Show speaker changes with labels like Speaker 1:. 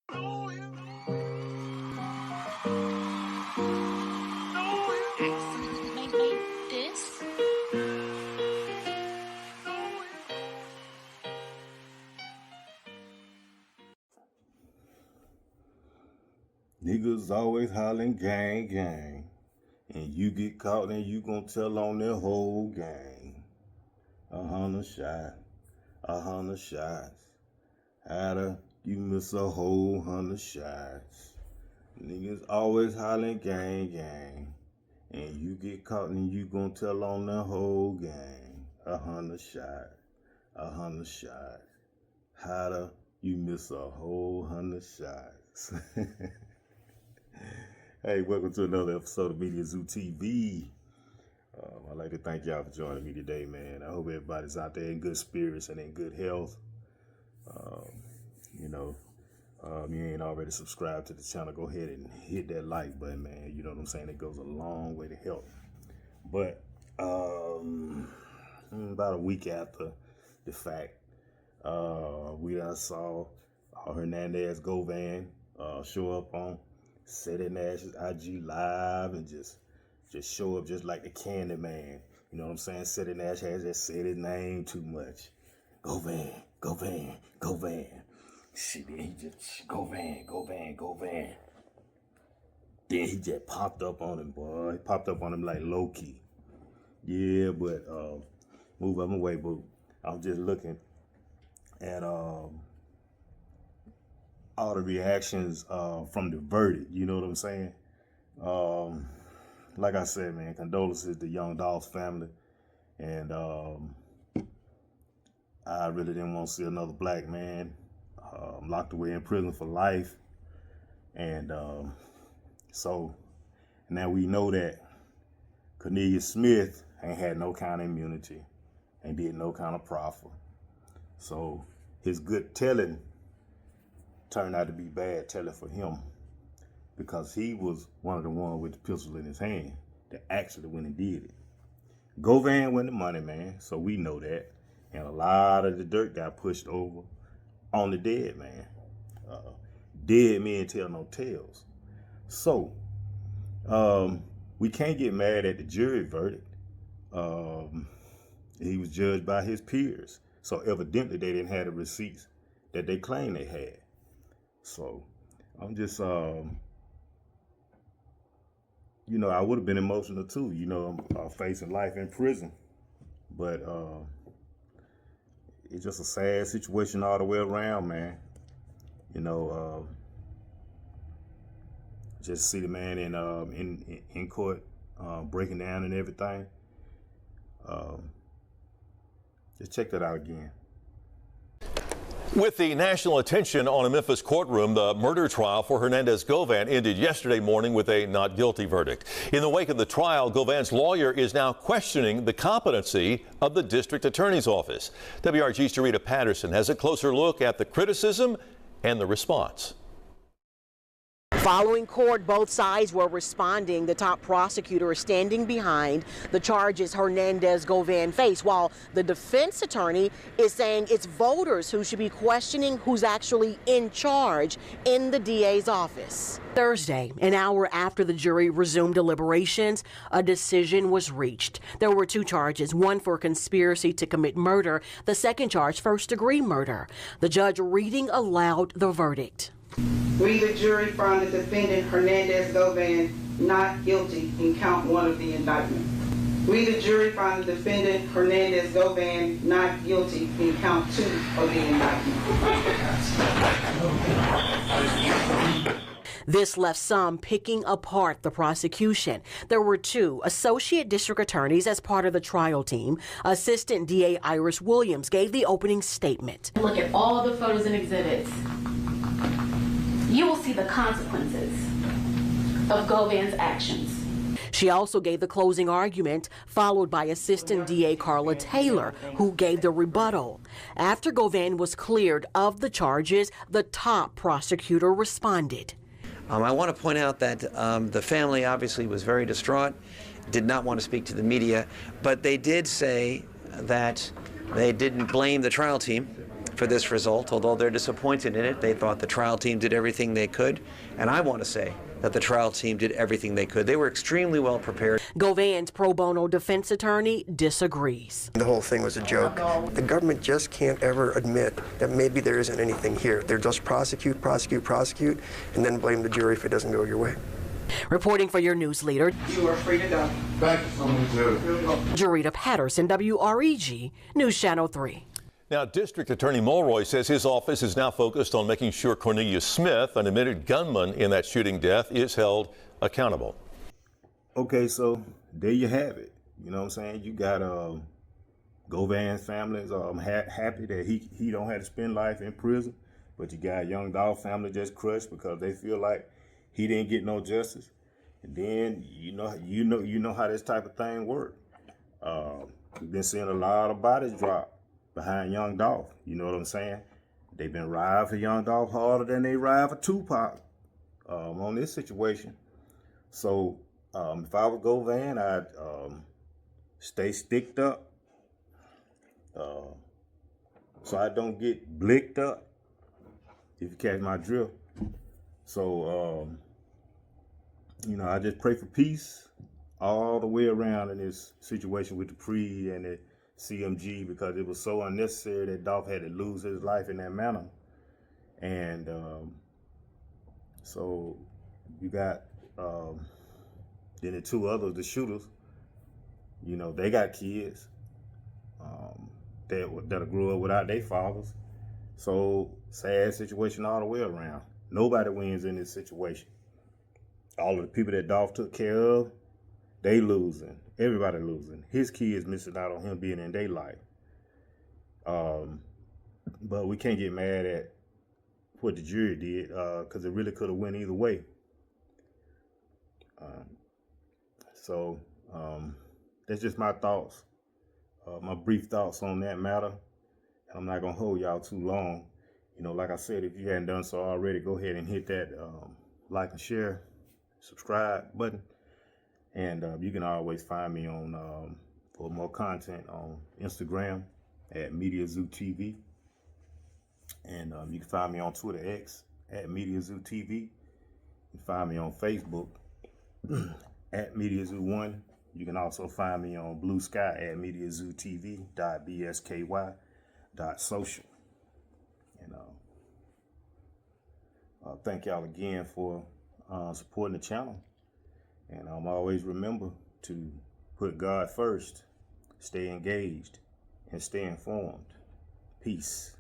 Speaker 1: Niggas always hollering gang, gang. And you get caught and you gon' tell on their whole gang. 100 shots, 100 shots. How'd you miss a whole 100 shots? Niggas always hollering gang, gang. And you get caught and you gon' tell on the whole gang. 100 shots, 100 shots. How'd you miss a whole 100 shots? Hey, welcome to another episode of Mediazewtv. I'd like to thank y'all for joining me today, man. I hope everybody's out there in good spirits and in good health. You ain't already subscribed to the channel, go ahead and hit that like button, man. You know what I'm saying? It goes a long way to help. But about a week after the fact, we saw Hernandez Govan show up on City Nash's IG Live and just show up just like the Candy Man. You know what I'm saying? City Nash has just said his name too much. Govan. Shit, then he just Govan. Then he just popped up on him, boy. He popped up on him like low-key. Yeah, but move up my way, boo. I'm just looking at all the reactions from the verdict, you know what I'm saying? Like I said, man, condolences to Young Dolph family. And I really didn't want to see another black man locked away in prison for life. And so now we know that Cornelius Smith ain't had no kind of immunity and did no kind of proffer. So his good telling turned out to be bad telling for him, because he was one of the ones with the pistol in his hand that actually went and did it. Govan won the money, man, so we know that. And a lot of the dirt got pushed over on the dead man. Dead men tell no tales. So we can't get mad at the jury verdict. He was judged by his peers, so evidently they didn't have the receipts that they claimed they had. So I'm just, I would have been emotional too, facing life in prison. But it's just a sad situation all the way around, man. Just see the man in court breaking down and everything. Just check that out again.
Speaker 2: With the national attention on a Memphis courtroom, the murder trial for Hernandez Govan ended yesterday morning with a not guilty verdict. In the wake of the trial, Govan's lawyer is now questioning the competency of the district attorney's office. WRG's Jarita Patterson has a closer look at the criticism and the response.
Speaker 3: Following court, both sides were responding. The top prosecutor is standing behind the charges Hernandez Govan faced, while the defense attorney is saying it's voters who should be questioning who's actually in charge in the DA's office. Thursday, an hour after the jury resumed deliberations, a decision was reached. There were two charges, one for conspiracy to commit murder, the second charge first-degree murder. The judge reading aloud the verdict.
Speaker 4: We, the jury, found the defendant Hernandez Govan not guilty in count 1 of the indictment. We, the jury, found the defendant Hernandez Govan not guilty in count 2 of the indictment.
Speaker 3: This left some picking apart the prosecution. There were two associate district attorneys as part of the trial team. Assistant DA Iris Williams gave the opening statement.
Speaker 5: Look at all the photos and exhibits. You will see the consequences of Govan's actions.
Speaker 3: She also gave the closing argument, followed by Assistant DA Carla Taylor, who gave the rebuttal. After Govan was cleared of the charges, the top prosecutor responded.
Speaker 6: I want to point out that the family obviously was very distraught, did not want to speak to the media, but they did say that they didn't blame the trial team. for this result. Although they're disappointed in it, they thought the trial team did everything they could. And I want to say that the trial team did everything they could. They were extremely well prepared.
Speaker 3: Govan's pro bono defense attorney disagrees.
Speaker 7: The whole thing was a joke. The government just can't ever admit that maybe there isn't anything here. They're just prosecute, prosecute, prosecute, and then blame the jury if it doesn't go your way.
Speaker 3: Reporting for your news leader,
Speaker 4: You are free to go.
Speaker 8: Thank you so much,
Speaker 3: Jurita Patterson, WREG, News Channel 3.
Speaker 2: Now, District Attorney Mulroy says his office is now focused on making sure Cornelius Smith, an admitted gunman in that shooting death, is held accountable.
Speaker 1: Okay, so there you have it. You know what I'm saying? You got Govan's family is happy that he don't have to spend life in prison, but you got Young Dolph family just crushed because they feel like he didn't get no justice. And then you know how this type of thing works. We've been seeing a lot of bodies drop behind Young Dolph. You know what I'm saying? They've been riding for Young Dolph harder than they ride for Tupac on this situation. So if I was Govan, I'd stay sticked up so I don't get blicked up, if you catch my drift. So, I just pray for peace all the way around in this situation with the Pre and the CMG, because it was so unnecessary that Dolph had to lose his life in that manner. And so you got then the two others, the shooters, they got kids that'll grow up without their fathers. So sad situation all the way around. Nobody wins in this situation. All of the people that Dolph took care of, they losing. Everybody losing. His kids missing out on him being in their life. But we can't get mad at what the jury did, because it really could have went either way. So that's just my thoughts, my brief thoughts on that matter. I'm not gonna hold y'all too long. Like I said, if you hadn't done so already, go ahead and hit that like and share, subscribe button. And you can always find me on for more content on Instagram at Mediazewtv. And you can find me on Twitter X at Mediazewtv. You can find me on Facebook at Mediazew1. You can also find me on Blue Sky at mediazewtv.bsky.social. And thank y'all again for supporting the channel. And always remember to put God first, stay engaged, and stay informed. Peace.